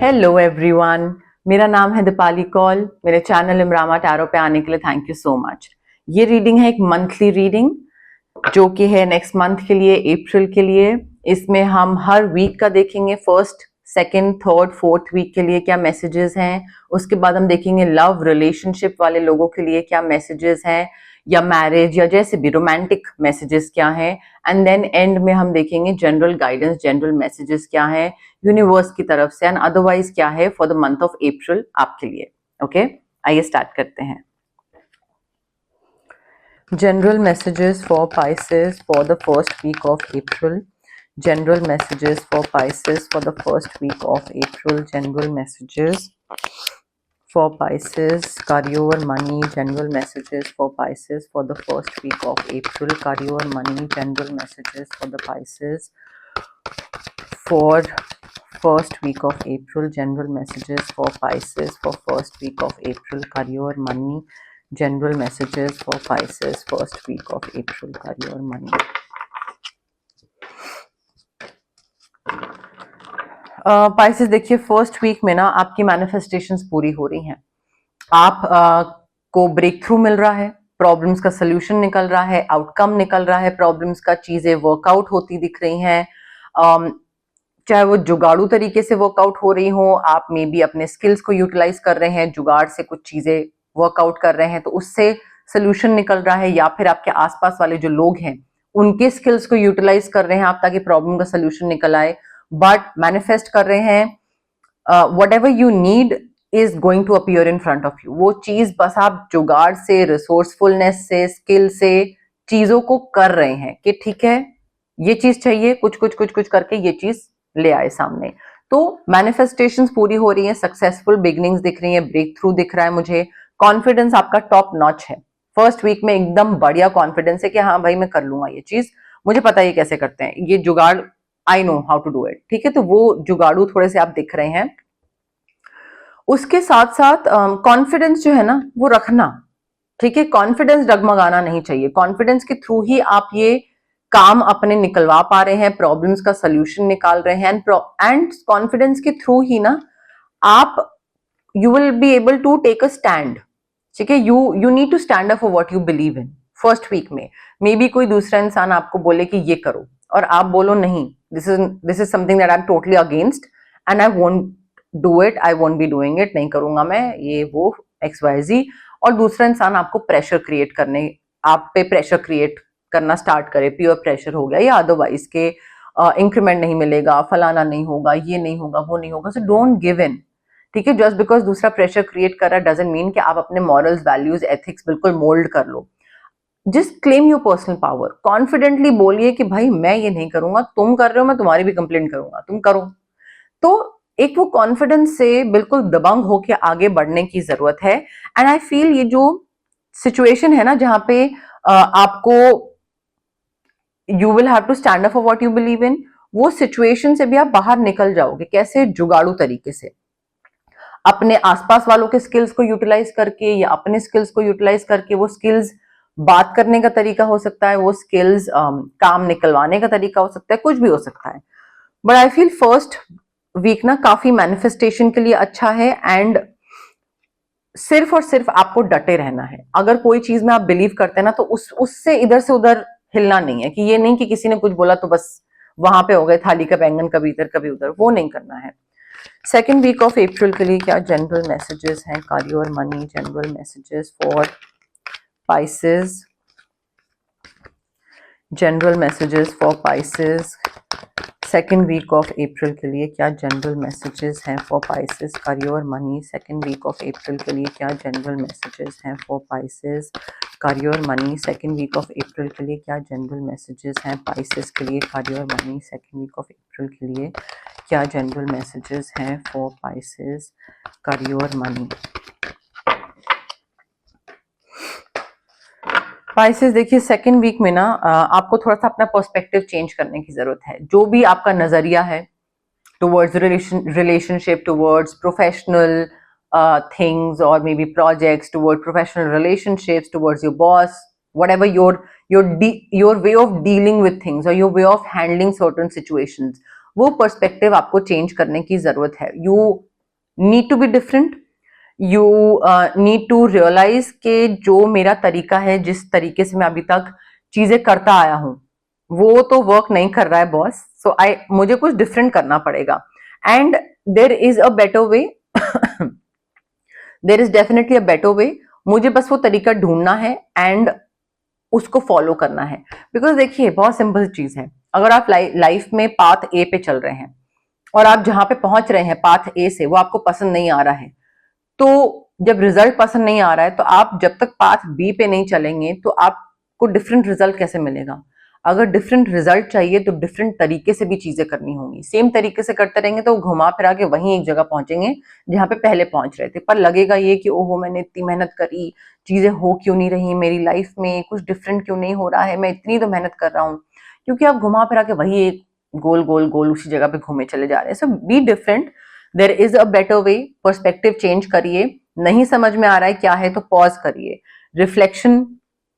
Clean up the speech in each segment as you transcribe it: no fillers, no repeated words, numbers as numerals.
Hello everyone, मेरा नाम है दीपाली कौल। मेरे चैनल इमरामा टैरो पे आने के लिए थैंक यू सो मच। ये रीडिंग है एक मंथली रीडिंग जो कि है नेक्स्ट मंथ के लिए, अप्रैल के लिए। इसमें हम हर वीक का देखेंगे, first second third fourth week के लिए क्या मैसेजेस हैं। उसके बाद हम देखेंगे लव रिलेशनशिप वाले लोगों के लिए क्या मैसेजेस हैं, या मैरिज या जैसे भी रोमांटिक मैसेजेस क्या हैं। एंड देन एंड में हम देखेंगे जनरल गाइडेंस, जनरल मैसेजेस क्या है यूनिवर्स की तरफ से, एंड अदरवाइज क्या है for the month of April आपके लिए। ओके, आइए स्टार्ट करते हैं। General messages for Pisces for the first week of April. General messages for Pisces for the first week of April. General messages for Pisces, career, money. General messages for Pisces for the first week of April. Career, money. General messages for the Pisces for first week of April. General messages for Pisces for first week of April. Career, money. General messages for Pisces first week of April. Career, money. Pisces देखिए, first week में ना आपकी manifestations पूरी हो रही हैं। आप को ब्रेक थ्रू मिल रहा है, प्रॉब्लम्स का सोल्यूशन निकल रहा है, आउटकम निकल रहा है प्रॉब्लम्स का, चीजें वर्कआउट होती दिख रही हैं। चाहे वो जुगाड़ू तरीके से वर्कआउट हो रही हो, आप मे बी अपने स्किल्स को यूटिलाइज कर रहे हैं, जुगाड़ से कुछ चीजें वर्कआउट कर रहे हैं तो उससे सोल्यूशन निकल रहा है, या फिर आपके आसपास वाले जो लोग हैं उनके स्किल्स को यूटिलाइज कर रहे हैं आप ताकि प्रॉब्लम का सोल्यूशन निकल आए। बट मैनिफेस्ट कर रहे हैं whatever you need is going to appear in front of you. वो चीज बस आप जुगाड़ से, रिसोर्सफुलनेस से, स्किल से चीजों को कर रहे हैं कि ठीक है ये चीज चाहिए, कुछ कुछ कुछ कुछ करके ये चीज ले आए सामने। तो मैनिफेस्टेशंस पूरी हो रही है, सक्सेसफुल बिगनिंग्स दिख रही है, ब्रेक थ्रू दिख रहा है मुझे। कॉन्फिडेंस आपका टॉप नॉच है, फर्स्ट वीक में एकदम बढ़िया कॉन्फिडेंस है कि हाँ भाई मैं कर लूंगा ये चीज, मुझे पता है ये कैसे करते हैं, ये जुगाड़ I know how to do it. ठीक है, तो वो जुगाड़ू थोड़े से आप दिख रहे हैं। उसके साथ साथ कॉन्फिडेंस जो है ना वो रखना, ठीक है, कॉन्फिडेंस डगमगाना नहीं चाहिए। कॉन्फिडेंस के थ्रू ही आप ये काम अपने निकलवा पा रहे हैं, प्रॉब्लम्स का सोल्यूशन निकाल रहे हैं, एंड कॉन्फिडेंस के थ्रू ही ना आप you will be able to take a stand. ठीक है, you need to stand up for what you believe in. First week में मे बी कोई दूसरा इंसान आपको बोले कि ये करो और आप बोलो नहीं, this is something that I am totally against and I won't do it, I won't be doing it, नहीं करूंगा मैं ये वो XYZ। और दूसरा इंसान आपको प्रेशर क्रिएट करने, आप पे प्रेशर क्रिएट करना स्टार्ट करे, प्योर प्रेशर हो गया या अदरवाइज के इंक्रीमेंट नहीं मिलेगा, फलाना नहीं होगा, ये नहीं होगा, वो नहीं होगा। So don't give in. ठीक है, जस्ट बिकॉज दूसरा प्रेशर क्रिएट कर रहा है डजंट मीन कि आप अपने मॉरल्स, वैल्यूज, एथिक्स बिल्कुल मोल्ड कर लो। Just claim your personal power, confidently बोलिए कि भाई मैं ये नहीं करूंगा, तुम कर रहे हो मैं तुम्हारी भी कंप्लेंट करूंगा, तुम करो। तो एक वो कॉन्फिडेंस से बिल्कुल दबंग होके आगे बढ़ने की जरूरत है। एंड आई फील ये जो सिचुएशन है ना जहां पे आपको you will have to stand up for what you believe in, वो सिचुएशन से भी आप बाहर निकल जाओगे। कैसे? जुगाड़ू तरीके से, अपने आसपास वालों के स्किल्स को यूटिलाइज करके या अपने स्किल्स को यूटिलाइज करके। वो स्किल्स बात करने का तरीका हो सकता है, वो स्किल्स काम निकलवाने का तरीका हो सकता है, कुछ भी हो सकता है। But I feel first week ना काफी मैनिफेस्टेशन के लिए अच्छा है। एंड सिर्फ और सिर्फ आपको डटे रहना है। अगर कोई चीज में आप बिलीव करते हैं ना तो उससे इधर से उधर हिलना नहीं है, कि ये नहीं कि किसी ने कुछ बोला तो बस वहां पे हो गए थाली का बैंगन, कभी इधर कभी उधर, वो नहीं करना है। सेकेंड वीक ऑफ अप्रैल के लिए क्या जनरल मैसेजेस हैं? करियर और money, general messages for Pisces, general messages for Pisces second week of April के लिए क्या जनरल मैसेजेस हैं फॉर पाइसेस? करियर और money, second week of April के लिए क्या जनरल मैसेजेस हैं फॉर पाइसेस? करियर और money, second week of April के लिए क्या जनरल मैसेजेस हैं पाइसेस के लिए? करियर और money, second week of April के लिए क्या जनरल मैसेजेस हैं फॉर पाइसेस? करियर और मनी। पाइसेस देखिए, सेकेंड वीक में ना आपको थोड़ा सा अपना पर्सपेक्टिव चेंज करने की जरूरत है। जो भी आपका नजरिया है towards relationship, towards professional things or maybe projects, toward professional relationships, towards your boss, whatever your way of dealing with things or your way of handling certain situations, वो पर्सपेक्टिव आपको चेंज करने की जरूरत है। Need to be different, you need to realise के जो मेरा तरीका है, जिस तरीके से मैं अभी तक चीजें करता आया हूं, वो तो वर्क नहीं कर रहा है बॉस, सो मुझे कुछ डिफरेंट करना पड़ेगा। And there is a better way, there is definitely a better वे, मुझे बस वो तरीका ढूंढना है एंड उसको फॉलो करना है। बिकॉज देखिए बहुत सिंपल चीज है, अगर आप लाइफ में पाथ ए पे चल रहे हैं और आप जहां पे पहुंच रहे हैं पाथ ए से वो आपको पसंद नहीं आ रहा है, तो जब रिजल्ट पसंद नहीं आ रहा है तो आप जब तक पाथ बी पे नहीं चलेंगे तो आपको डिफरेंट रिजल्ट कैसे मिलेगा। अगर डिफरेंट रिजल्ट चाहिए तो डिफरेंट तरीके से भी चीजें करनी होंगी। सेम तरीके से करते रहेंगे तो घुमा फिरा के वहीं एक जगह पहुंचेंगे जहां पे पहले पहुंच रहे थे, पर लगेगा ये कि ओहो मैंने इतनी मेहनत करी, चीजें हो क्यों नहीं रही मेरी लाइफ में, कुछ डिफरेंट क्यों नहीं हो रहा है, मैं इतनी तो मेहनत कर रहा हूँ, क्योंकि आप घुमा फिरा के वही एक गोल गोल गोल उसी जगह पे घूमे चले जा रहे हैं। So be different, there is a better way, perspective change करिए, नहीं समझ में आ रहा है क्या है तो पॉज करिए, रिफ्लेक्शन,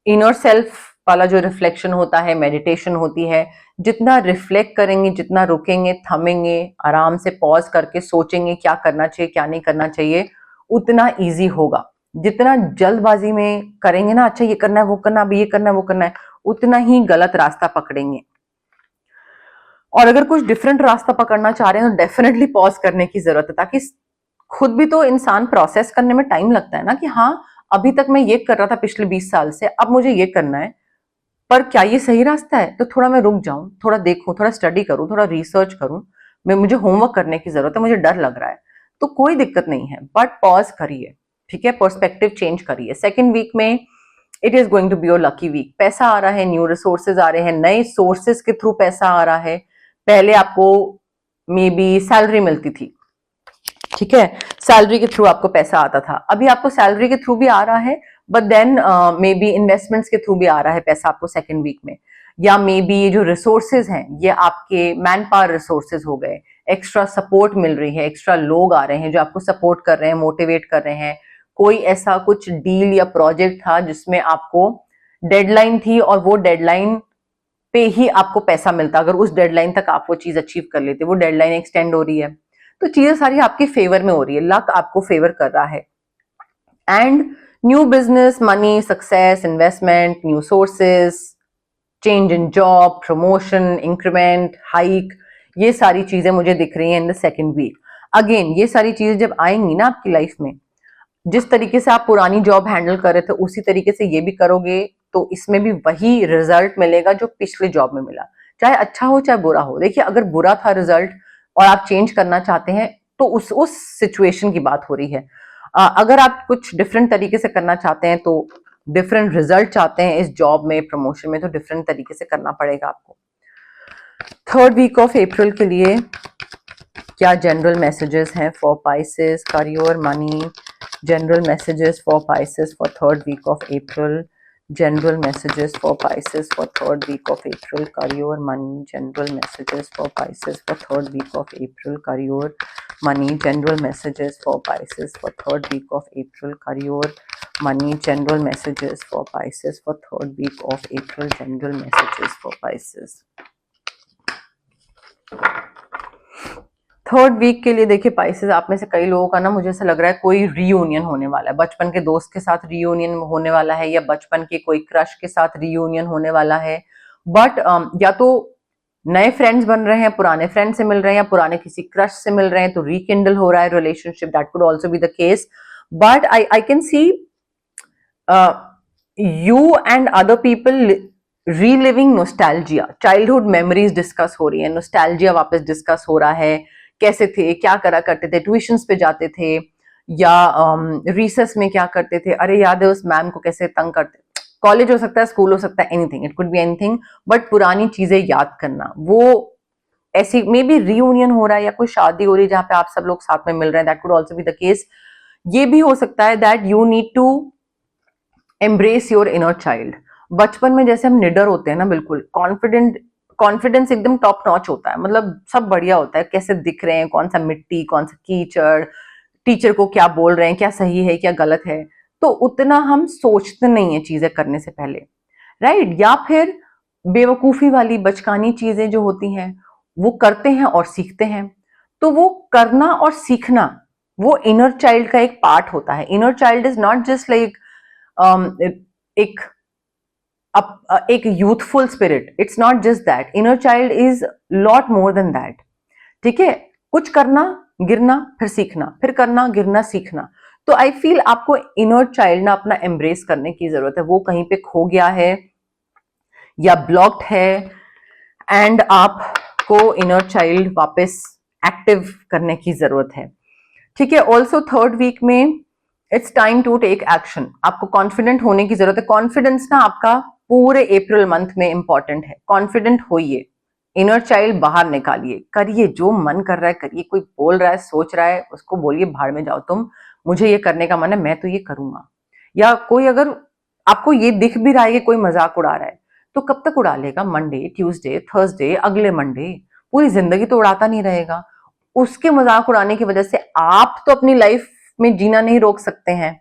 इनर सेल्फ वाला जो रिफ्लेक्शन होता है, मेडिटेशन होती है, जितना रिफ्लेक्ट करेंगे, जितना रुकेंगे, थमेंगे, आराम से पॉज करके सोचेंगे क्या करना चाहिए क्या नहीं करना चाहिए, उतना इजी होगा। जितना जल्दबाजी में करेंगे ना, अच्छा ये करना है वो करना, अब ये करना है वो करना है, उतना ही गलत रास्ता पकड़ेंगे। और अगर कुछ डिफरेंट रास्ता पकड़ना चाह रहे हैं तो डेफिनेटली पॉज करने की जरूरत है, ताकि खुद भी तो इंसान प्रोसेस करने में टाइम लगता है ना, कि हाँ अभी तक मैं ये कर रहा था पिछले 20 साल से, अब मुझे ये करना है, पर क्या ये सही रास्ता है, तो थोड़ा मैं रुक जाऊं, थोड़ा देखूं, थोड़ा स्टडी करूं, थोड़ा रिसर्च करूं, मैं मुझे होमवर्क करने की जरूरत है, मुझे डर लग रहा है, तो कोई दिक्कत नहीं है, बट पॉज करिए, ठीक है, पर्सपेक्टिव चेंज करिए। सेकेंड वीक में it is going to be your lucky week, पैसा आ रहा है, न्यू रिसोर्सेज आ रहे हैं, नए सोर्सेज के थ्रू पैसा आ रहा है। पहले आपको मे बी सैलरी मिलती थी, ठीक है, सैलरी के थ्रू आपको पैसा आता था, अभी आपको सैलरी के थ्रू भी आ रहा है, but then maybe investments के थ्रू भी आ रहा है पैसा आपको सेकेंड वीक में, या मे बी ये जो रिसोर्सेज हैं ये आपके मैन पावर रिसोर्सेज हो गए, एक्स्ट्रा सपोर्ट मिल रही है, एक्स्ट्रा लोग आ रहे हैं जो आपको सपोर्ट कर रहे हैं, मोटिवेट कर रहे हैं। कोई ऐसा कुछ डील या प्रोजेक्ट था जिसमें आपको डेडलाइन थी और वो डेडलाइन पे ही आपको पैसा मिलता, अगर उस डेडलाइन तक आप वो चीज अचीव कर लेते, वो डेडलाइन एक्सटेंड हो रही है, तो चीजें सारी आपके फेवर में हो रही है, लक आपको फेवर कर रहा है। And new business, money, success, investment, new sources, change in job, promotion, increment, hike, ये सारी चीजें मुझे दिख रही हैं in the second week. Again ये सारी चीजें जब आएंगी ना आपकी लाइफ में, जिस तरीके से आप पुरानी जॉब हैंडल कर रहे थे उसी तरीके से ये भी करोगे, तो इसमें भी वही रिजल्ट मिलेगा जो पिछले जॉब में मिला, चाहे अच्छा हो चाहे बुरा हो। देखिए अगर बुरा था रिजल्ट और आप चेंज करना चाहते हैं तो उस सिचुएशन की बात हो रही है। अगर आप कुछ डिफरेंट तरीके से करना चाहते हैं, तो डिफरेंट रिजल्ट चाहते हैं इस जॉब में, प्रमोशन में, तो डिफरेंट तरीके से करना पड़ेगा आपको। थर्ड वीक ऑफ अप्रैल के लिए क्या जनरल मैसेजेस हैं for Pisces, career, money, general messages for Pisces for third week of April, general messages for Pisces for third week of April, career, money, general messages for Pisces for third week of April, career, money, general messages for Pisces for third week of April, career, money, general messages for Pisces for third week of April, general messages for Pisces। Third week के लिए देखिए Pisces, आप में से कई लोगों का ना मुझे ऐसा लग रहा है कोई रीयूनियन होने वाला है, बचपन के दोस्त के साथ रीयूनियन होने वाला है, या बचपन के कोई क्रश के साथ रीयूनियन होने वाला है। बट या तो नए फ्रेंड्स बन रहे हैं, पुराने फ्रेंड से मिल रहे हैं, या पुराने किसी क्रश से मिल रहे हैं, तो रिकिंडल हो रहा है relationship, that could also be the case. But I can see you and other people reliving nostalgia, childhood memories discuss हो रही है, नोस्टैल्जिया वापस डिस्कस हो रहा है, कैसे थे, क्या करा करते थे, ट्यूशंस पे जाते थे, या रिसेस में क्या करते थे, अरे याद है उस मैम को कैसे तंग करते, कॉलेज हो सकता है, स्कूल हो सकता है, anything, it could be anything, but पुरानी चीजें याद करना, वो ऐसी मे बी रीयूनियन हो रहा है, या कोई शादी हो रही है जहां पे आप सब लोग साथ में मिल रहे हैं, that could also be the case. ये भी हो सकता है that you need to embrace your inner child. बचपन में जैसे हम निडर होते हैं ना, बिल्कुल कॉन्फिडेंस एकदम टॉप नॉच होता है, मतलब सब बढ़िया होता है, कैसे दिख रहे हैं, कौन सा मिट्टी, कौन सा कीचड़, टीचर को क्या बोल रहे हैं, क्या सही है क्या गलत है, तो उतना हम सोचते नहीं है चीजें करने से पहले, राइट। या फिर बेवकूफी वाली बचकानी चीजें जो होती हैं वो करते हैं और सीखते हैं, तो वो करना और सीखना वो इनर चाइल्ड का एक पार्ट होता है। Inner child is not just like एक एक youthful spirit, it's not just that, inner child is lot more than that. ठीक है, कुछ करना, गिरना, फिर सीखना, फिर करना, गिरना, सीखना। तो आई फील आपको इनर चाइल्ड ना अपना एम्ब्रेस करने की जरूरत है। वो कहीं पे खो गया है या ब्लॉक्ड है, एंड आपको इनर चाइल्ड वापस एक्टिव करने की जरूरत है। ठीक है, ऑल्सो थर्ड वीक में it's time to take action. आपको कॉन्फिडेंट होने की जरूरत है। कॉन्फिडेंस ना आपका पूरे अप्रैल मंथ में इंपॉर्टेंट है। कॉन्फिडेंट होइए, इनर चाइल्ड बाहर निकालिए, करिए जो मन कर रहा है करिए। कोई बोल रहा है, सोच रहा है, उसको बोलिए भाड़ में जाओ तुम, मुझे ये करने का मन है, मैं तो ये करूंगा। या कोई अगर आपको ये दिख भी रहा है कि कोई मजाक उड़ा रहा है, तो कब तक उड़ा लेगा? मंडे, ट्यूसडे, थर्सडे, अगले मंडे, पूरी जिंदगी तो उड़ाता नहीं रहेगा। उसके मजाक उड़ाने की वजह से आप तो अपनी लाइफ में जीना नहीं रोक सकते हैं।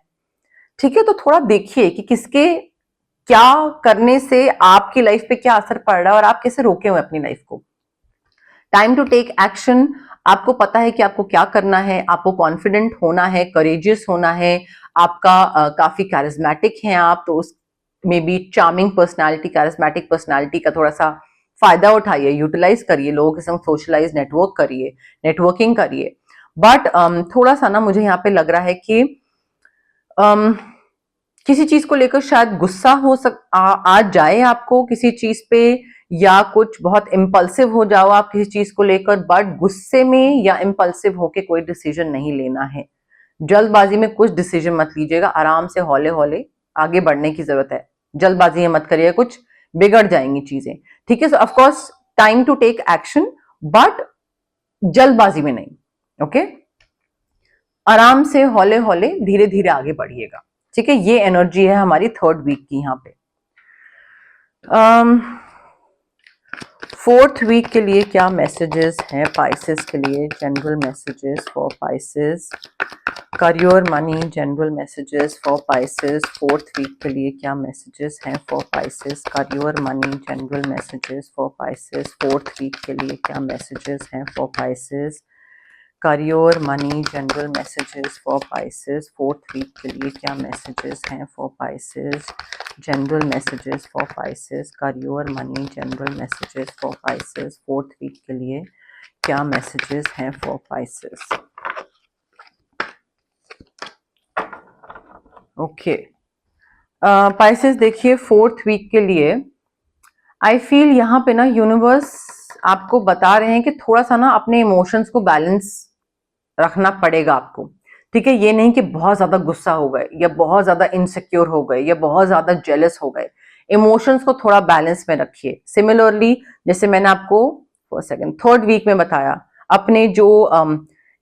ठीक है, तो थोड़ा देखिए कि किसके क्या करने से आपकी लाइफ पे क्या असर पड़ रहा है और आप कैसे रोके हुए अपनी लाइफ को। Time to take action. आपको पता है कि आपको क्या करना है, आपको कॉन्फिडेंट होना है, करेजियस होना है। आपका काफी कैरिज्मेटिक है आप, तो उस may be charming personality, charismatic personality का थोड़ा सा फायदा उठाइए, यूटिलाइज करिए, लोगों के संग सोशलाइज, नेटवर्क करिए, नेटवर्किंग करिए। बट थोड़ा सा ना मुझे यहाँ पे लग रहा है कि किसी चीज को लेकर शायद गुस्सा आ जाए आपको किसी चीज पे, या कुछ बहुत इम्पल्सिव हो जाओ आप किसी चीज को लेकर। बट गुस्से में या इम्पल्सिव होके कोई डिसीजन नहीं लेना है। जल्दबाजी में कुछ डिसीजन मत लीजिएगा, आराम से हौले हौले आगे बढ़ने की जरूरत है। जल्दबाजी मत करिए, कुछ बिगड़ जाएंगी चीजें। ठीक है, so of course time to take action, but जल्दबाजी में नहीं। ओके, आराम से हौले हौले धीरे धीरे आगे बढ़िएगा। ठीक है, ये एनर्जी है हमारी थर्ड वीक की यहाँ पे। फोर्थ वीक के लिए क्या मैसेजेस हैं पाइसेस के लिए? General messages for Pisces, career money, general messages for Pisces. Fourth week के लिए क्या मैसेजेस हैं for Pisces? Career money, general messages for Pisces. Fourth week के लिए क्या मैसेजेस हैं for Pisces? Career money, general messages for Pisces. Fourth week के लिए क्या मैसेजेस हैं for Pisces? General messages for Pisces, career money, general messages for Pisces. Fourth week के लिए क्या मैसेजेस हैं फॉर पाइसेस? ओके, पाइसेस देखिए फोर्थ वीक के लिए आई फील यहाँ पे ना यूनिवर्स आपको बता रहे हैं कि थोड़ा सा ना अपने इमोशंस को बैलेंस रखना पड़ेगा आपको। ठीक है, ये नहीं कि बहुत ज्यादा गुस्सा हो गए या बहुत ज्यादा इनसिक्योर हो गए या बहुत ज्यादा जेलस हो गए। इमोशंस को थोड़ा बैलेंस में रखिए। सिमिलरली जैसे मैंने आपको सेकंड थर्ड वीक में बताया, अपने जो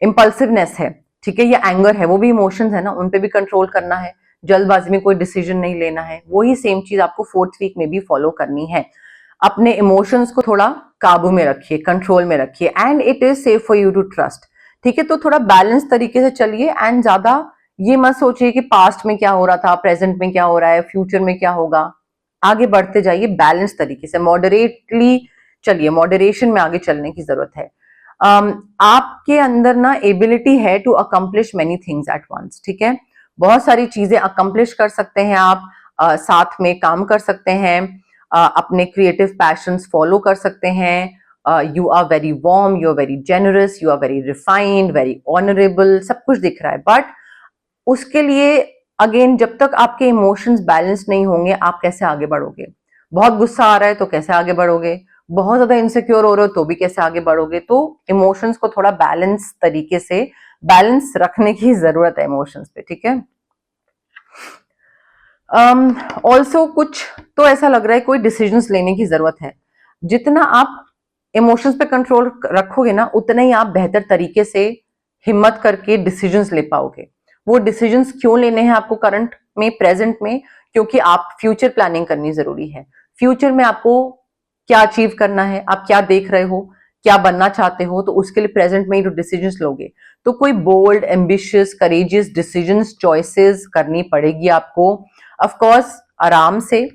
इम्पल्सिवनेस है, ठीक है, या एंगर है, वो भी इमोशंस है ना, उन पे भी कंट्रोल करना है। जल्दबाजी में कोई डिसीजन नहीं लेना है। वही सेम चीज आपको फोर्थ वीक में भी फॉलो करनी है। अपने इमोशंस को थोड़ा काबू में रखिए, कंट्रोल में रखिए, and it is safe for you to trust. ठीक है, तो थोड़ा बैलेंस तरीके से चलिए, एंड ज्यादा ये मत सोचिए कि पास्ट में क्या हो रहा था, प्रेजेंट में क्या हो रहा है, फ्यूचर में क्या होगा। आगे बढ़ते जाइए बैलेंस तरीके से, मॉडरेटली चलिए, मॉडरेशन में आगे चलने की जरूरत है। आपके अंदर ना एबिलिटी है to accomplish many things at once. ठीक है, बहुत सारी चीजें अकम्प्लिश कर सकते हैं आप, साथ में काम कर सकते हैं, अपने क्रिएटिव पैशंस फॉलो कर सकते हैं। You are very warm, you are very generous, you are very refined, very honourable, सब कुछ दिख रहा है। बट उसके लिए अगेन जब तक आपके इमोशंस बैलेंस नहीं होंगे, आप कैसे आगे बढ़ोगे? बहुत गुस्सा आ रहा है तो कैसे आगे बढ़ोगे? बहुत ज्यादा इनसिक्योर हो रहे हो तो भी कैसे आगे बढ़ोगे? तो इमोशंस को थोड़ा बैलेंस तरीके से बैलेंस रखने की जरूरत है इमोशंस पे। ठीक है, ऑल्सो कुछ तो ऐसा लग रहा है कोई डिसीजंस लेने की जरूरत है। जितना आप इमोशंस पे कंट्रोल रखोगे ना, उतना ही आप बेहतर तरीके से हिम्मत करके डिसीजंस ले पाओगे। वो डिसीजंस क्यों लेने हैं आपको करंट में, प्रेजेंट में? क्योंकि आप फ्यूचर प्लानिंग करनी जरूरी है। फ्यूचर में आपको क्या अचीव करना है, आप क्या देख रहे हो, क्या बनना चाहते हो, तो उसके लिए प्रेजेंट में ही तो डिसीजंस लोगे। तो कोई bold, ambitious, courageous decisions, choices करनी पड़ेगी आपको। ऑफ कोर्स आराम से,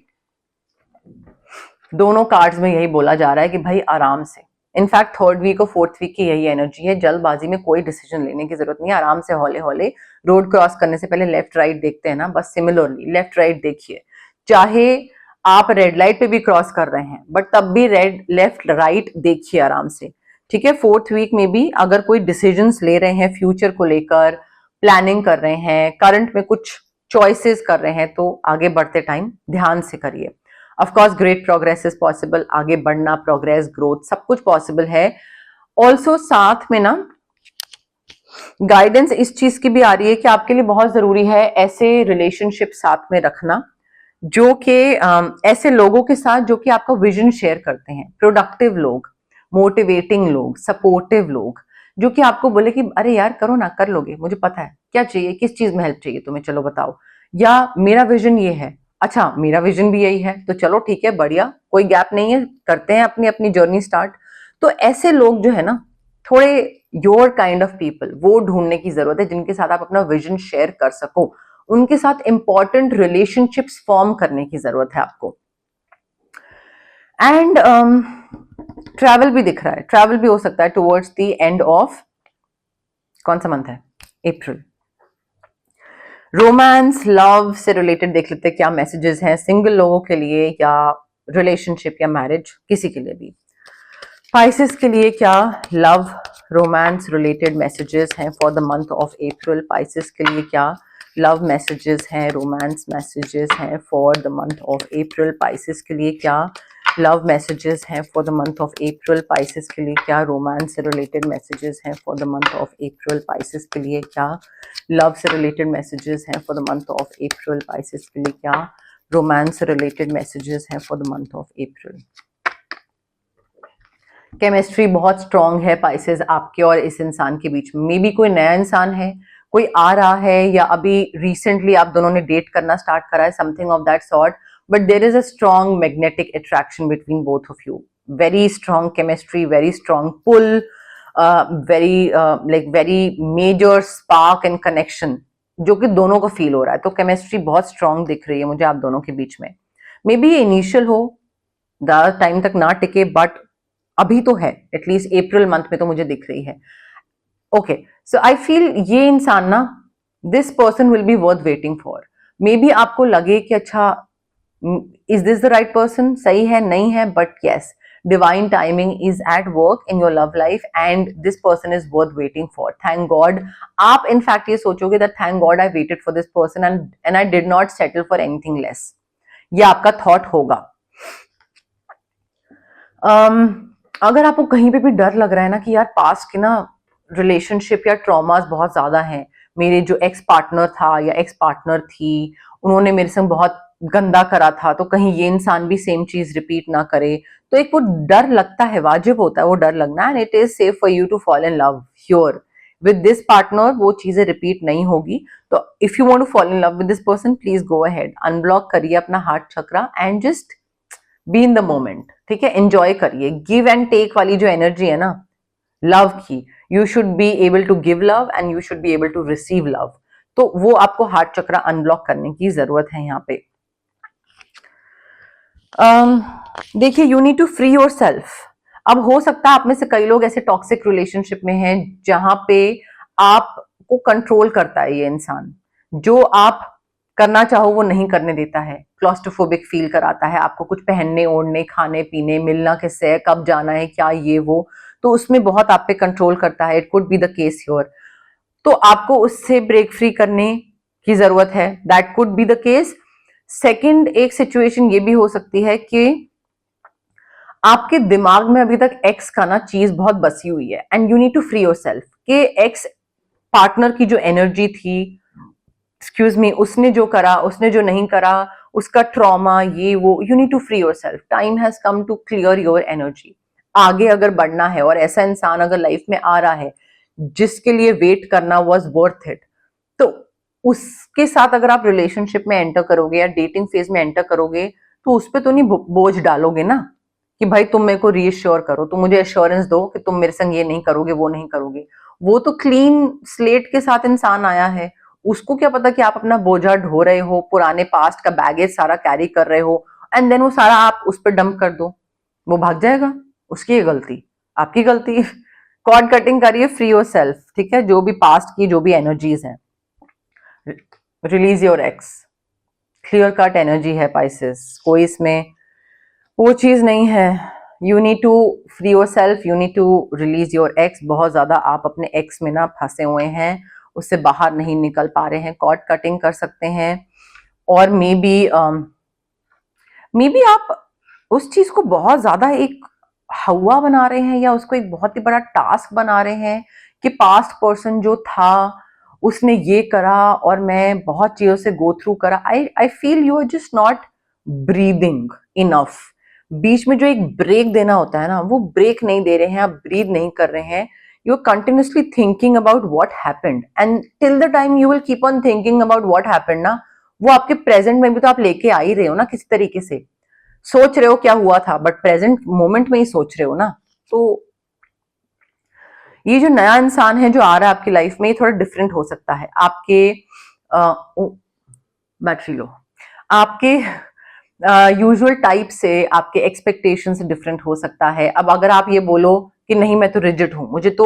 दोनों कार्ड्स में यही बोला जा रहा है कि भाई आराम से, इनफैक्ट थर्ड वीक और फोर्थ वीक की यही एनर्जी है। जल्दबाजी में कोई डिसीजन लेने की जरूरत नहीं है, आराम से हौले हौले रोड क्रॉस करने से पहले लेफ्ट राइट देखते हैं ना, बस सिमिलरली लेफ्ट राइट देखिए। चाहे आप रेड लाइट पे भी क्रॉस कर रहे हैं बट तब भी रेड लेफ्ट राइट देखिए आराम से, ठीक है। फोर्थ वीक में भी अगर कोई डिसीजंस ले रहे हैं फ्यूचर को लेकर, प्लानिंग कर रहे हैं, करंट में कुछ चॉइसेस कर रहे हैं, तो आगे बढ़ते टाइम ध्यान से करिए। Of course great progress is possible, आगे बढ़ना, प्रोग्रेस, ग्रोथ सब कुछ पॉसिबल है। ऑल्सो साथ में ना गाइडेंस इस चीज की भी आ रही है कि आपके लिए बहुत जरूरी है ऐसे रिलेशनशिप साथ में रखना जो कि ऐसे लोगों के साथ जो कि आपका विजन शेयर करते हैं, प्रोडक्टिव लोग, मोटिवेटिंग लोग, सपोर्टिव लोग, जो कि आपको बोले कि अरे यार करो ना, कर लोगे, मुझे पता है क्या चाहिए, किस चीज में हेल्प चाहिए तुम्हें, चलो बताओ, या मेरा विजन ये है, अच्छा मेरा विजन भी यही है, तो चलो ठीक है बढ़िया, कोई गैप नहीं है, करते हैं अपनी अपनी जर्नी स्टार्ट। तो ऐसे लोग जो है ना, थोड़े योर काइंड ऑफ पीपल, वो ढूंढने की जरूरत है जिनके साथ आप अपना विजन शेयर कर सको, उनके साथ इंपॉर्टेंट रिलेशनशिप्स फॉर्म करने की जरूरत है आपको। एंड ट्रैवल भी दिख रहा है, ट्रैवल भी हो सकता है टुवर्ड्स द एंड ऑफ, कौन सा मंथ है, अप्रैल। रोमांस लव से रिलेटेड देख लेते हैं क्या मैसेजेस हैं सिंगल लोगों के लिए, या रिलेशनशिप या मैरिज किसी के लिए भी। स्पाइसेस के लिए क्या लव रोमांस रिलेटेड मैसेजेस हैं for the month of April. Spices के लिए क्या लव मैसेजेस हैं, रोमांस मैसेजेस हैं for the month of April. Spices के लिए क्या लव मैसेजेस हैं for the month of April. Spices के लिए क्या रोमांस से रिलेटेड मैसेजेस हैं for the month of April. Spices के लिए क्या लव से रिलेटेड मैसेजेस हैं for the month of April. Spices के लिए क्या रोमांस से रिलेटेड मैसेजेस हैं for the month of April. Chemistry बहुत स्ट्रांग है पाइसेस आपके और इस इंसान के बीच में। मे बी कोई नया इंसान है, कोई आ रहा है, या अभी रिसेंटली आप दोनों ने डेट करना स्टार्ट करा है, something of that sort, but there is a strong magnetic attraction between both of you, very strong chemistry, very strong pull, very major spark and connection जो कि दोनों को फील हो रहा है। तो केमिस्ट्री बहुत स्ट्रांग दिख रही है मुझे आप दोनों के बीच में। मे बी ये इनिशियल हो, ज्यादा टाइम तक ना टिके, बट अभी तो है, एटलीस्ट अप्रैल मंथ में तो मुझे दिख रही है। ओके, सो आई फील ये इंसान ना, this person will be worth waiting for. May be आपको लगे कि अच्छा is this the right person, सही है नहीं है, but yes divine timing is at work in your love life and this person is worth waiting for. Thank God, आप in fact ये सोचोगे that thank God I waited for this person and I did not settle for anything less. ये आपका thought होगा। अगर आपको कहीं पे भी डर लग रहा है ना कि यार पास्ट के ना रिलेशनशिप या ट्रॉमास बहुत ज्यादा हैं, मेरे जो एक्स पार्टनर था या एक्स पार्टनर थी उन्होंने मेरे संग बहुत गंदा करा था, तो कहीं ये इंसान भी सेम चीज रिपीट ना करे, तो एक वो डर लगता है, वाजिब होता है वो डर लगना। And it is safe for you to fall in love sure with this partner, वो चीजें रिपीट नहीं होगी। तो if you want to fall in love with this person, please go ahead, unblock करिए अपना heart chakra and just be in the moment, ठीक है, enjoy करिए। गिव एंड टेक वाली जो एनर्जी है ना लव की, you should be able to give love and you should be able to receive love. तो वो आपको हार्ट चक्रा अनब्लॉक करने की जरूरत है यहाँ पे। देखिए, you need to free yourself. अब हो सकता है आप में से कई लोग ऐसे टॉक्सिक रिलेशनशिप में हैं जहां पे आपको कंट्रोल करता है ये इंसान, जो आप करना चाहो वो नहीं करने देता है, क्लॉस्ट्रोफोबिक फील कराता है आपको, कुछ पहनने ओढ़ने, खाने पीने, मिलना किससे है, कब जाना है, क्या ये वो, तो उसमें बहुत आप पे कंट्रोल करता है। It could be the case your, तो आपको उससे ब्रेक फ्री करने की जरूरत है, that could be the case. Second, एक सिचुएशन ये भी हो सकती है कि आपके दिमाग में अभी तक एक्स का ना चीज बहुत बसी हुई है and you need to free yourself, कि एक्स पार्टनर की जो एनर्जी थी, एक्सक्यूज मी, उसने जो करा, उसने जो नहीं करा, उसका ट्रॉमा, ये वो, you need to free yourself. Time has come to clear your energy. आगे अगर बढ़ना है और ऐसा इंसान अगर लाइफ में आ रहा है जिसके लिए वेट करना वॉज वर्थ इट, तो उसके साथ अगर आप रिलेशनशिप में एंटर करोगे या डेटिंग फेज में एंटर करोगे, तो उस पर तो नहीं बोझ डालोगे ना कि भाई तुम मेरे को रीअश्योर करो, तुम मुझे एश्योरेंस दो कि तुम मेरे संग ये नहीं करोगे, वो नहीं करोगे। वो तो क्लीन स्लेट के साथ इंसान आया है, उसको क्या पता कि आप अपना बोझा ढो रहे हो, पुराने पास्ट का बैगेज सारा कैरी कर रहे हो, एंड देन वो सारा आप उस पर डंप कर दो, वो भाग जाएगा, उसकी ये गलती। आपकी गलती। कॉर्ड कटिंग करिए, फ्री योर सेल्फ, ठीक है, जो भी पास्ट की जो भी एनर्जीज हैं, release your ex. Clear cut energy है पाइसेस, कोई इसमें वो चीज नहीं है। You need to free yourself, you need to release your ex. बहुत ज्यादा आप अपने एक्स में ना फंसे हुए हैं, उससे बाहर नहीं निकल पा रहे हैं। कॉर्ड कटिंग कर सकते हैं, और मे बी आप उस चीज को बहुत ज्यादा एक हवा बना रहे हैं, या उसको एक बहुत ही बड़ा टास्क बना रहे हैं कि पास्ट पर्सन जो था उसने ये करा और मैं बहुत चीजों से गो थ्रू करा। I feel you are just not breathing enough. बीच में जो एक ब्रेक देना होता है ना, वो ब्रेक नहीं दे रहे हैं, आप ब्रीद नहीं कर रहे हैं। You are continuously thinking about what happened, and till the time you will keep on thinking about what happened ना, वो आपके प्रेजेंट में भी तो आप लेके आ ही रहे हो ना, किसी तरीके से सोच रहे हो क्या हुआ था, बट प्रेजेंट मोमेंट में ही सोच रहे हो ना। तो ये जो नया इंसान है जो आ रहा है आपकी लाइफ में, ये थोड़ा डिफरेंट हो सकता है। आपके बैटरी लो, आपके यूजुअल टाइप से, आपके एक्सपेक्टेशन से डिफरेंट हो सकता है। अब अगर आप ये बोलो कि नहीं मैं तो रिजिड हूं, मुझे तो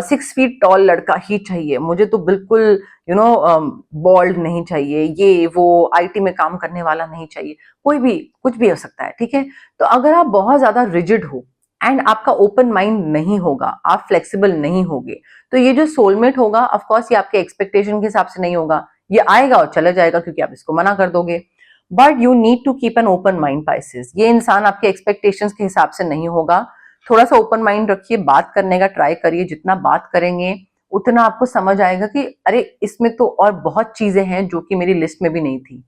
6 फीट टॉल लड़का ही चाहिए, मुझे तो बिल्कुल बॉल्ड नहीं चाहिए, ये वो आईटी में काम करने वाला नहीं चाहिए, कोई भी कुछ भी हो सकता है, ठीक है। तो अगर आप बहुत ज्यादा रिजिड हो एंड आपका ओपन माइंड नहीं होगा, आप फ्लेक्सिबल नहीं होगे, तो ये जो सोलमेट होगा, ऑफकोर्स ये आपके एक्सपेक्टेशन के हिसाब से नहीं होगा, ये आएगा और चला जाएगा क्योंकि आप इसको मना कर दोगे। But you need to keep an open mind Pisces. ये इंसान आपके एक्सपेक्टेशंस के हिसाब से नहीं होगा। थोड़ा सा ओपन माइंड रखिए, बात करने का ट्राई करिए, जितना बात करेंगे उतना आपको समझ आएगा कि अरे इसमें तो और बहुत चीजें हैं जो कि मेरी लिस्ट में भी नहीं थी,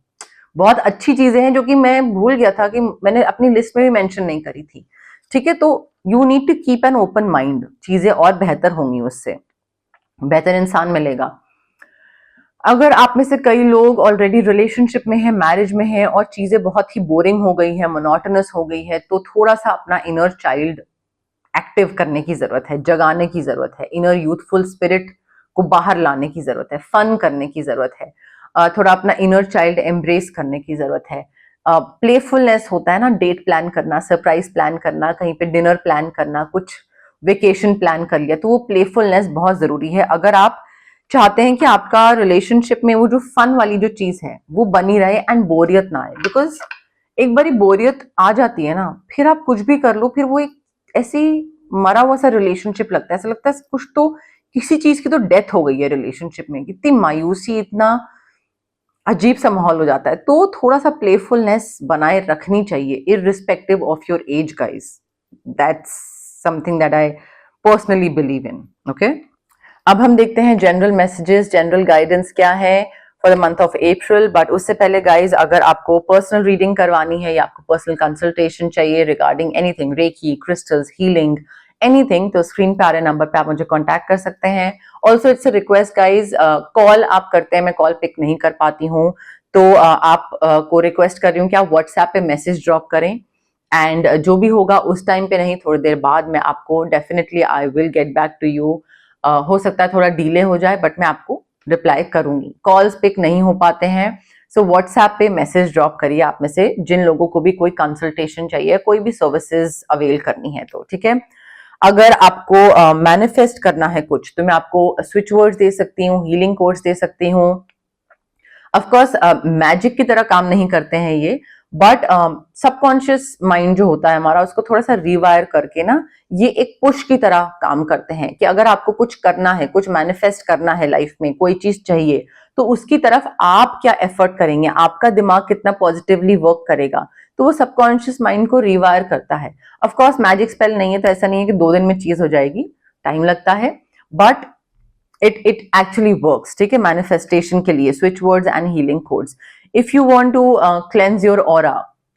बहुत अच्छी चीजें हैं जो कि मैं भूल गया था कि मैंने अपनी लिस्ट में भी मेंशन नहीं करी थी, ठीक है। तो you need to keep an open mind, चीजें और बेहतर होंगी, उससे बेहतर इंसान मिलेगा। अगर आप में से कई लोग ऑलरेडी रिलेशनशिप में है, मैरिज में है, और चीजें बहुत ही बोरिंग हो गई है, मोनोटोनस हो गई है, तो थोड़ा सा अपना इनर चाइल्ड एक्टिव करने की जरूरत है, जगाने की जरूरत है, इनर यूथफुल स्पिरिट को बाहर लाने की जरूरत है, फन करने की जरूरत है, थोड़ा अपना इनर चाइल्ड एम्ब्रेस करने की जरूरत है। प्लेफुलनेस होता है ना, डेट प्लान करना, सरप्राइज प्लान करना, कहीं पे डिनर प्लान करना, कुछ वेकेशन प्लान कर लिया, तो वो प्लेफुलनेस बहुत जरूरी है अगर आप चाहते हैं कि आपका रिलेशनशिप में वो जो फन वाली जो चीज है वो बनी रहे एंड बोरियत ना आए। बिकॉज एक बारी बोरियत आ जाती है ना, फिर आप कुछ भी कर लो, फिर वो एक ऐसी मरा हुआ सा रिलेशनशिप लगता है, ऐसा लगता है कुछ तो किसी चीज की तो डेथ हो गई है रिलेशनशिप में, कितनी मायूसी, इतना अजीब सा माहौल हो जाता है। तो थोड़ा सा प्लेफुलनेस बनाए रखनी चाहिए irrespective of your age guys. That's something that I personally believe in. Okay, अब हम देखते हैं जनरल मैसेजेस, जनरल गाइडेंस क्या है for the month of April. But उससे पहले गाइज, अगर आपको पर्सनल रीडिंग करवानी है या आपको पर्सनल कंसल्टेशन चाहिए regarding anything, reiki, crystals, healing, anything, तो स्क्रीन पे आ रहे नंबर पे आप मुझे कांटेक्ट कर सकते हैं। Also it's a request guys, call आप करते हैं, मैं कॉल पिक नहीं कर पाती हूँ, तो आप को रिक्वेस्ट कर रही हूँ कि आप व्हाट्सएप पे मैसेज ड्रॉप करें, एंड जो भी होगा उस टाइम पे नहीं, थोड़ी देर बाद मैं आपको definitely I will get back to you. हो सकता है थोड़ा डिले हो जाए, बट मैं आपको रिप्लाई करूंगी। कॉल्स पिक नहीं हो पाते हैं, सो व्हाट्सएप पे मैसेज ड्रॉप करिए आप में से जिन लोगों को भी कोई कंसल्टेशन चाहिए, कोई भी सर्विसेज अवेल करनी है, तो ठीक है। अगर आपको मैनिफेस्ट करना है कुछ, तो मैं आपको स्विच वर्ड्स दे सकती हूँ, हीलिंग कोर्स दे सकती हूँ। ऑफकोर्स मैजिक की तरह काम नहीं करते हैं ये, बट सबकॉन्शियस माइंड जो होता है हमारा, उसको थोड़ा सा रिवायर करके ना, ये एक पुश की तरह काम करते हैं कि अगर आपको कुछ करना है, कुछ मैनिफेस्ट करना है लाइफ में, कोई चीज चाहिए, तो उसकी तरफ आप क्या एफर्ट करेंगे, आपका दिमाग कितना पॉजिटिवली वर्क करेगा, तो वो सबकॉन्शियस माइंड को रिवायर करता है। ऑफकोर्स मैजिक स्पेल नहीं है, तो ऐसा नहीं है कि 2 दिन में चीज हो जाएगी, टाइम लगता है, बट इट एक्चुअली वर्क्स, ठीक है। मैनिफेस्टेशन के लिए switch words and healing codes. If you want to cleanse your aura,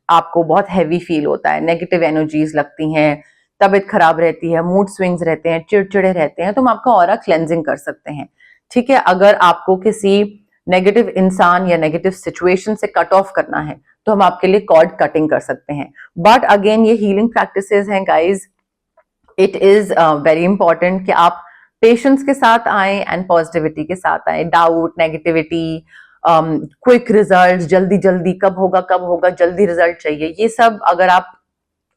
आपको बहुत हैवी फील होता है, नेगेटिव एनर्जीज लगती हैं, तबीयत खराब रहती है, मूड स्विंग्स रहते हैं, चिड़चिड़े रहते हैं, तो हम आपका ऑरा क्लेंजिंग कर सकते हैं, ठीक है। अगर आपको किसी नेगेटिव इंसान या नेगेटिव सिचुएशन से कट ऑफ करना है, तो हम आपके लिए कॉर्ड कटिंग कर सकते हैं। बट अगेन ये हीलिंग प्रैक्टिसेस हैं guys, it is very important कि आप पेशेंस के साथ आए एंड पॉजिटिविटी के साथ आए। डाउट, नेगेटिविटी, क्विक रिजल्ट, जल्दी जल्दी कब होगा, जल्दी रिजल्ट चाहिए, ये सब अगर आप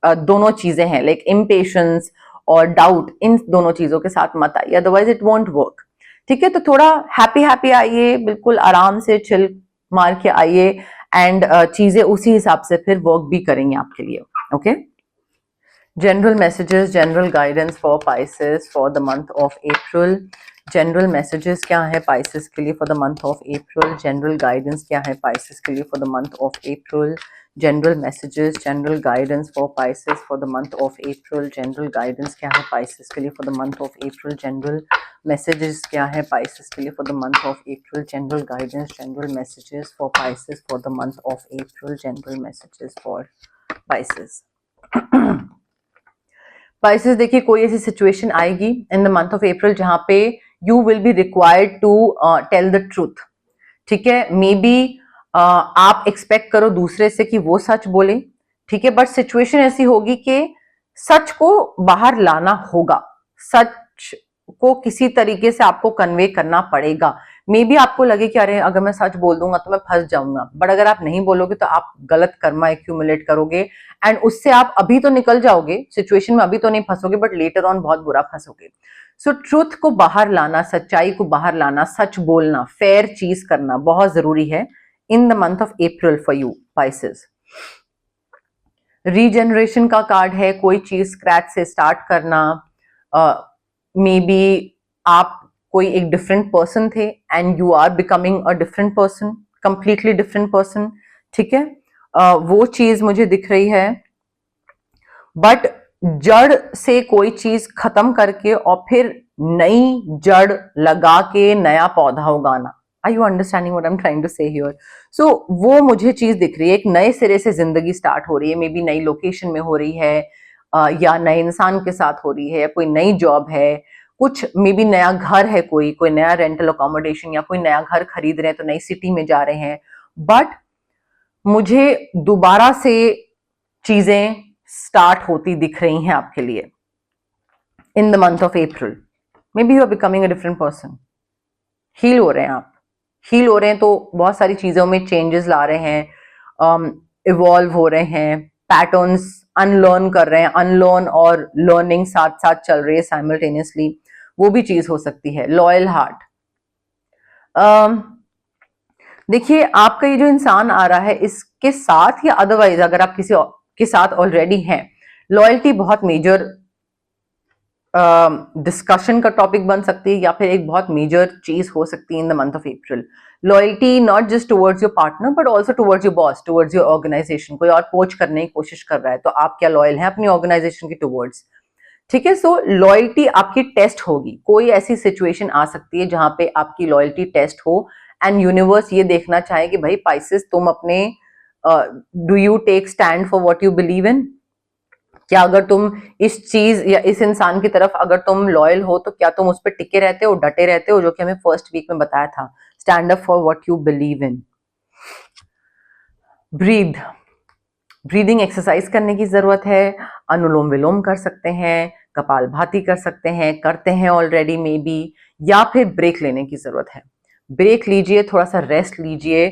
दोनों चीजें हैं, लाइक इम्पेशंस और डाउट, इन दोनों चीजों के साथ मत आइए, अदरवाइज इट वॉन्ट वर्क। ठीक है, तो थोड़ा हैप्पी हैप्पी आइए, बिल्कुल आराम से चिल मार के आइए, एंड चीजें उसी हिसाब से फिर वर्क भी करेंगे आपके लिए। Okay, general messages, general guidance for Pisces for the month of April. General messages क्या है पाइसेस के लिए for the month of April, general guidance क्या है पाइसेस के लिए for the month of April, general messages, general guidance for Pisces for the month of April, general guidance क्या है पाइसेस के लिए for the month of April, general messages क्या है पाइसेस के लिए for the month of April, general guidance, general messages for Pisces for the month of April, general messages for Pisces. Pisces देखिए, कोई ऐसी सिचुएशन आएगी in the month of April जहां पे you will be required to tell the truth. ठीक है, may be आप expect करो दूसरे से कि वो सच बोले, ठीक है, बट सिचुएशन ऐसी होगी कि सच को बाहर लाना होगा, सच को किसी तरीके से आपको कन्वे करना पड़ेगा। मे बी आपको लगे कि अरे अगर मैं सच बोल दूंगा तो मैं फंस जाऊंगा, बट अगर आप नहीं बोलोगे तो आप गलत कर्मा एक्यूमुलेट करोगे, एंड उससे आप अभी तो निकल जाओगे सिचुएशन में, अभी तो नहीं फंसोगे, बट लेटर ऑन बहुत बुरा फंसोगे। सो ट्रुथ को बाहर लाना, सच्चाई को बाहर लाना, सच बोलना, फेयर चीज करना बहुत जरूरी है in the month of April for you Pisces. Regeneration का कार्ड है, कोई चीज स्क्रैच से स्टार्ट करना, मे बी आप कोई एक डिफरेंट पर्सन थे and you are becoming a different person, completely different person. ठीक है, वो चीज मुझे दिख रही है, बट जड़ से कोई चीज खत्म करके और फिर नई जड़ लगा के नया पौधा उगाना। Are you understanding what I am trying to say here? So वो मुझे चीज दिख रही है, एक नए सिरे से जिंदगी स्टार्ट हो रही है, मे बी नई लोकेशन में हो रही है, या नए इंसान के साथ हो रही है, कोई नई जॉब है, कुछ मे बी नया घर है, कोई नया रेंटल अकोमोडेशन या कोई नया घर खरीद रहे हैं तो नई सिटी में जा रहे हैं, बट मुझे दोबारा से चीजें स्टार्ट होती दिख रही हैं आपके लिए in the month of April. Maybe you are becoming a different person, heal हो रहे हैं आप, हील हो रहे हैं तो बहुत सारी चीजों में चेंजेस ला रहे हैं, इवॉल्व हो रहे हैं, पैटर्न्स अनलर्न कर रहे हैं, अनलर्न और लर्निंग साथ साथ चल रही है साइमल्टेनियसली, वो भी चीज हो सकती है। लॉयल हार्ट, देखिए आपका ये जो इंसान आ रहा है इसके साथ या अदरवाइज अगर आप किसी के साथ ऑलरेडी हैं, लॉयल्टी बहुत मेजर डिस्कशन का टॉपिक बन सकती है या फिर एक बहुत मेजर चीज हो सकती है in the month of April. Loyalty not just towards your partner but also towards your boss, towards your organization. कोई और पोच करने की कोशिश कर रहा है तो आप क्या लॉयल हैं अपनी ऑर्गेनाइजेशन के टुवर्ड्स। ठीक है, सो लॉयल्टी आपकी टेस्ट होगी, कोई ऐसी सिचुएशन आ सकती है जहां पे आपकी लॉयल्टी टेस्ट हो, एंड यूनिवर्स ये देखना चाहे कि भाई पाइसेस तुम अपने do you take stand for what you believe in. क्या अगर तुम इस चीज या इस इंसान की तरफ अगर तुम लॉयल हो तो क्या तुम उस पर टिके रहते हो, डटे रहते हो, जो कि हमें फर्स्ट वीक में बताया था, stand up for what you believe in. Breathe, breathing exercise करने की जरूरत है, अनुलोम विलोम कर सकते हैं, कपालभाति कर सकते हैं, करते हैं ऑलरेडी मे बी, या फिर ब्रेक लेने की जरूरत है। ब्रेक लीजिए, थोड़ा सा रेस्ट लीजिए,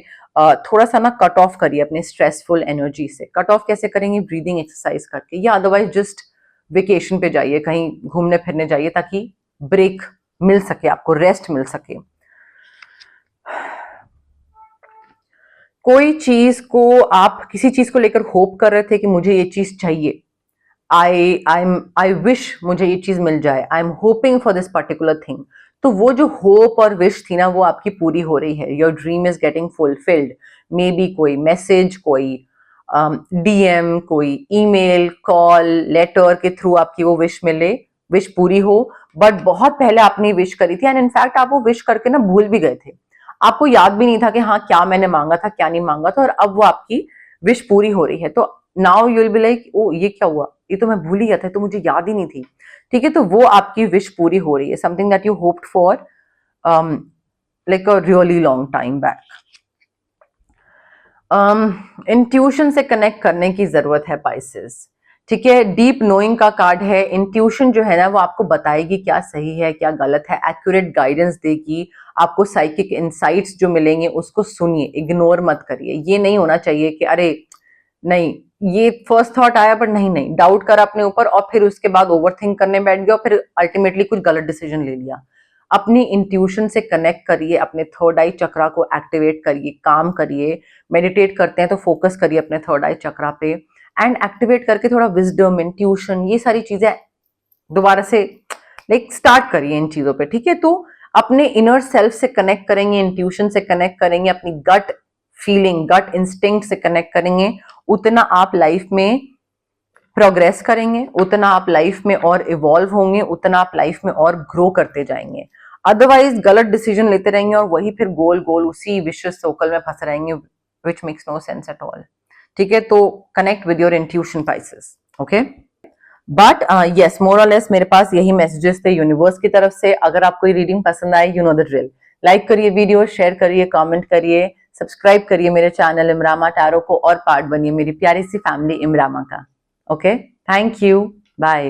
थोड़ा सा ना कट ऑफ करिए अपने स्ट्रेसफुल एनर्जी से। कट ऑफ कैसे करेंगे? ब्रीदिंग एक्सरसाइज करके, या अदरवाइज जस्ट वेकेशन पे जाइए, कहीं घूमने फिरने जाइए ताकि ब्रेक मिल सके, आपको रेस्ट मिल सके। कोई चीज को आप किसी चीज को लेकर होप कर रहे थे कि मुझे ये चीज चाहिए, आई विश मुझे ये चीज मिल जाए, I am hoping for this particular thing, तो वो जो होप और विश थी ना वो आपकी पूरी हो रही है। Your dream is getting fulfilled. May be कोई मैसेज, कोई डीएम, कोई ईमेल, कॉल, लेटर के थ्रू आपकी वो विश मिले, विश पूरी हो, बट बहुत पहले आपने विश करी थी एंड इनफैक्ट आप वो विश करके ना भूल भी गए थे, आपको याद भी नहीं था कि हाँ क्या मैंने मांगा था क्या नहीं मांगा था, और अब वो आपकी विश पूरी हो रही है। तो now you will be like oh ये क्या हुआ, ये तो मैं भूल ही गया था, तो मुझे याद ही नहीं थी। ठीक है, तो वो आपकी विश पूरी हो रही है, something that you hoped for like a really long time back. Intuition से कनेक्ट करने की जरूरत है पाइसेस। ठीक है, डीप नोइंग का कार्ड है। इंट्यूशन जो है ना वो आपको बताएगी क्या सही है क्या गलत है, एक्यूरेट गाइडेंस देगी आपको, साइकिक इंसाइट्स जो मिलेंगे उसको सुनिए, इग्नोर मत करिए। ये नहीं होना चाहिए कि अरे नहीं ये फर्स्ट थॉट आया पर नहीं नहीं, डाउट करा अपने ऊपर और फिर उसके बाद ओवर थिंक करने बैठ गया और फिर अल्टीमेटली कुछ गलत डिसीजन ले लिया। अपनी इंट्यूशन से कनेक्ट करिए, अपने थर्ड आई चक्रा को एक्टिवेट करिए, काम करिए, मेडिटेट करते हैं तो फोकस करिए अपने थर्ड आई चक्रा पे एंड एक्टिवेट करके थोड़ा विजडम, इंट्यूशन, ये सारी चीजें दोबारा से लाइक स्टार्ट करिए इन चीजों पे, ठीक है। तो अपने इनर सेल्फ से कनेक्ट करेंगे, इंट्यूशन से कनेक्ट करेंगे, अपनी गट फीलिंग, गट इंस्टिंक्ट से कनेक्ट करेंगे, उतना आप लाइफ में प्रोग्रेस करेंगे, उतना आप लाइफ में और इवॉल्व होंगे, उतना आप लाइफ में और ग्रो करते जाएंगे। अदरवाइज गलत डिसीजन लेते रहेंगे और वही फिर गोल गोल उसी विशियस सर्कल में फंस रहेंगे, which makes no sense at all, ठीक है। तो connect with your intuition pieces, okay. But yes, more or less मेरे पास यही मैसेजेस थे यूनिवर्स की तरफ से। अगर आपको ये रीडिंग पसंद आए, you know the drill, like करिए वीडियो, शेयर करिए, कमेंट करिए, सब्सक्राइब करिए मेरे चैनल इमरामा टैरो को और पार्ट बनिए मेरी प्यारी सी फैमिली इमरामा का, ओके। Thank you, bye.